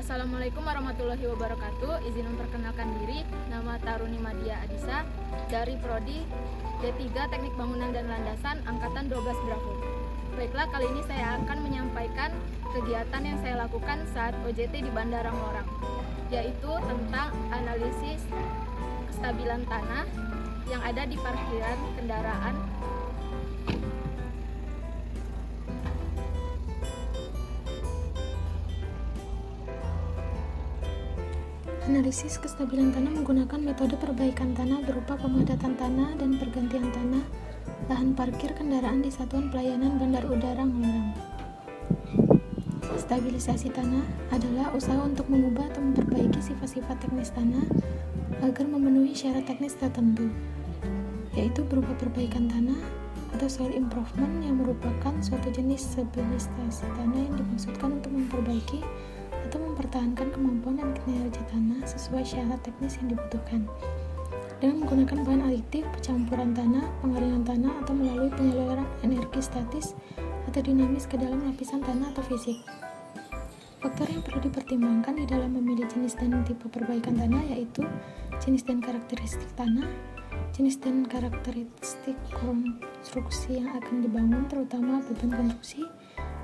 Assalamualaikum warahmatullahi wabarakatuh. Izin memperkenalkan diri, nama Taruni Madia Adisa dari Prodi D3 Teknik Bangunan dan Landasan Angkatan 12 Bravo. Baiklah, kali ini saya akan menyampaikan kegiatan yang saya lakukan saat OJT di Bandara Ngorang, yaitu tentang analisis kestabilan tanah yang ada di parkiran kendaraan. Analisis kestabilan tanah menggunakan metode perbaikan tanah berupa pemadatan tanah dan pergantian tanah lahan parkir kendaraan di Satuan Pelayanan Bandar Udara Ngorang. Stabilisasi tanah adalah usaha untuk mengubah atau memperbaiki sifat-sifat teknis tanah agar memenuhi syarat teknis tertentu, yaitu berupa perbaikan tanah atau soil improvement yang merupakan suatu jenis stabilisasi tanah yang dimaksudkan untuk memperbaiki atau mempertahankan kemampuan dan kinerja tanah sesuai syarat teknis yang dibutuhkan dengan menggunakan bahan aditif, pencampuran tanah, pengeringan tanah, atau melalui penyaluran energi statis atau dinamis ke dalam lapisan tanah atau fisik. Faktor yang perlu dipertimbangkan di dalam memilih jenis dan tipe perbaikan tanah yaitu jenis dan karakteristik tanah, jenis dan karakteristik konstruksi yang akan dibangun terutama beban konstruksi,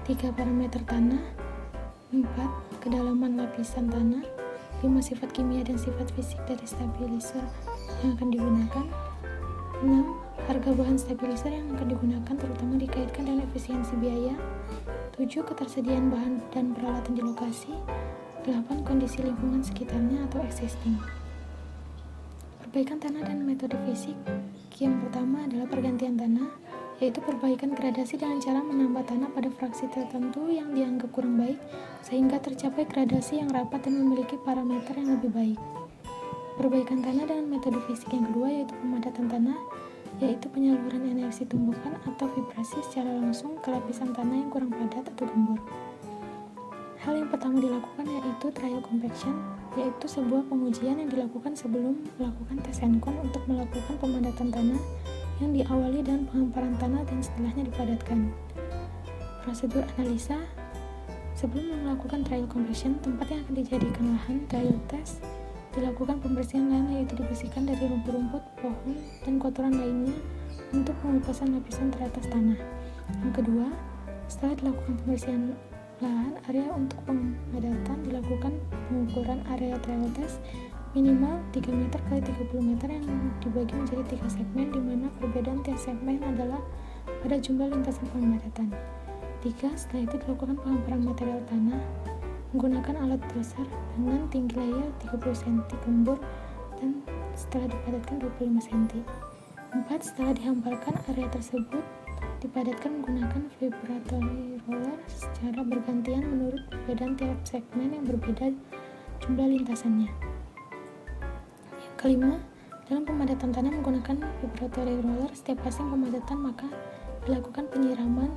3 parameter tanah, 4 kedalaman lapisan tanah, 5 sifat kimia dan sifat fisik dari stabilizer yang akan digunakan, 6 harga bahan stabilizer yang akan digunakan terutama dikaitkan dengan efisiensi biaya, 7 ketersediaan bahan dan peralatan di lokasi, 8 kondisi lingkungan sekitarnya atau existing. Perbaikan tanah dan metode fisik. Yang pertama adalah pergantian tanah, yaitu perbaikan gradasi dengan cara menambah tanah pada fraksi tertentu yang dianggap kurang baik sehingga tercapai gradasi yang rapat dan memiliki parameter yang lebih baik. Perbaikan tanah dengan metode fisik yang kedua yaitu pemadatan tanah, yaitu penyaluran energi tumbukan atau vibrasi secara langsung ke lapisan tanah yang kurang padat atau gembur. Hal yang pertama dilakukan yaitu trial compaction, yaitu sebuah pengujian yang dilakukan sebelum melakukan tes Encon untuk melakukan pemadatan tanah yang diawali dengan penghamparan tanah dan setelahnya dipadatkan. Prosedur analisa. Sebelum melakukan trial compaction, tempat yang akan dijadikan lahan trial test, dilakukan pembersihan lahan yaitu dibersihkan dari rumput-rumput, pohon, dan kotoran lainnya untuk pengupasan lapisan teratas tanah. Yang kedua, setelah dilakukan pembersihan lahan, area untuk pemadatan dilakukan pengukuran area trial test minimal 3 meter x 30 meter yang dibagi menjadi 3 segmen di mana perbedaan tiap segmen adalah pada jumlah lintasan pemadatan. 3. Setelah itu dilakukan penghamparan material tanah menggunakan alat doser dengan tinggi layar 30 cm gembur dan setelah dipadatkan 25 cm. 4. Setelah dihamparkan area tersebut dipadatkan menggunakan vibratory roller secara bergantian menurut perbedaan tiap segmen yang berbeda jumlah lintasannya. Yang kelima, dalam pemadatan tanah menggunakan vibratory roller setiap passing pemadatan maka dilakukan penyiraman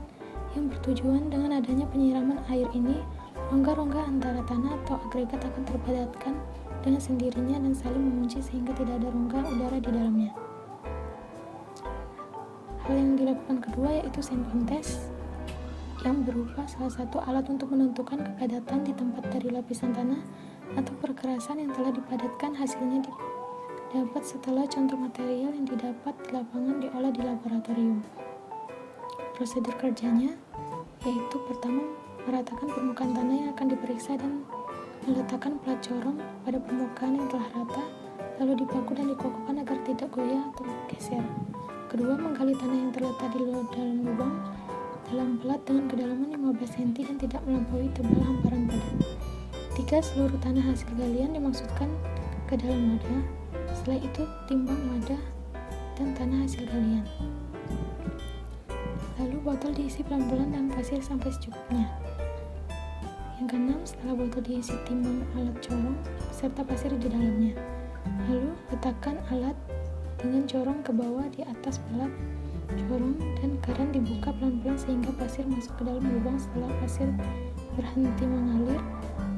yang bertujuan dengan adanya penyiraman air ini rongga-rongga antara tanah atau agregat akan terpadatkan dengan sendirinya dan saling mengunci sehingga tidak ada rongga udara di dalamnya. Hal yang dilakukan kedua yaitu sanding test yang berupa salah satu alat untuk menentukan kepadatan di tempat dari lapisan tanah atau perkerasan yang telah dipadatkan. Hasilnya didapat setelah contoh material yang didapat di lapangan diolah di laboratorium. Prosedur kerjanya yaitu pertama meratakan permukaan tanah yang akan diperiksa dan meletakkan plat corong pada permukaan yang telah rata lalu dipaku dan dikokohkan agar tidak goyah atau geser. Kedua, menggali tanah yang terletak di dalam lubang dalam plat dengan kedalaman 15 cm dan tidak melampaui tebal hamparan padat. 3. Seluruh tanah hasil galian dimasukkan ke dalam wadah. Setelah itu timbang wadah dan tanah hasil galian. Lalu botol diisi pelan-pelan dan pasir sampai secukupnya. Yang keenam, setelah botol diisi timbang alat corong serta pasir di dalamnya. Lalu letakkan alat dengan corong ke bawah di atas plat corong dan keran dibuka pelan-pelan sehingga pasir masuk ke dalam lubang. Setelah pasir berhenti mengalir,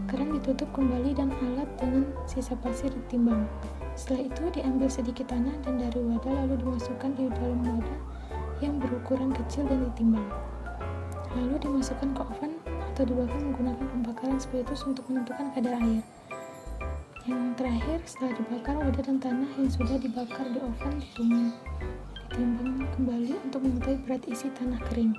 keran ditutup kembali dan alat dengan sisa pasir ditimbang. Setelah itu diambil sedikit tanah dan dari wadah lalu dimasukkan di dalam wadah yang berukuran kecil dan ditimbang. Lalu dimasukkan ke oven atau dibakar menggunakan pembakaran spiritus untuk menentukan kadar air. Yang terakhir, setelah dibakar, udara dan tanah yang sudah dibakar di oven ditimbang kembali untuk mengetahui berat isi tanah kering.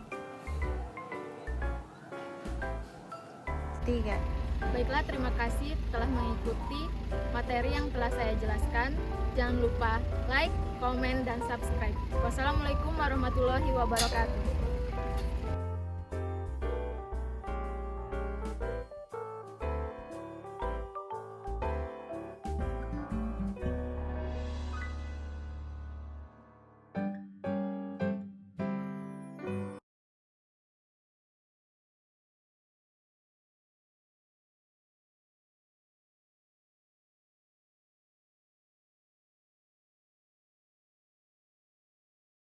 3. Baiklah, terima kasih telah mengikuti materi yang telah saya jelaskan. Jangan lupa like, komen, dan subscribe. Wassalamualaikum warahmatullahi wabarakatuh.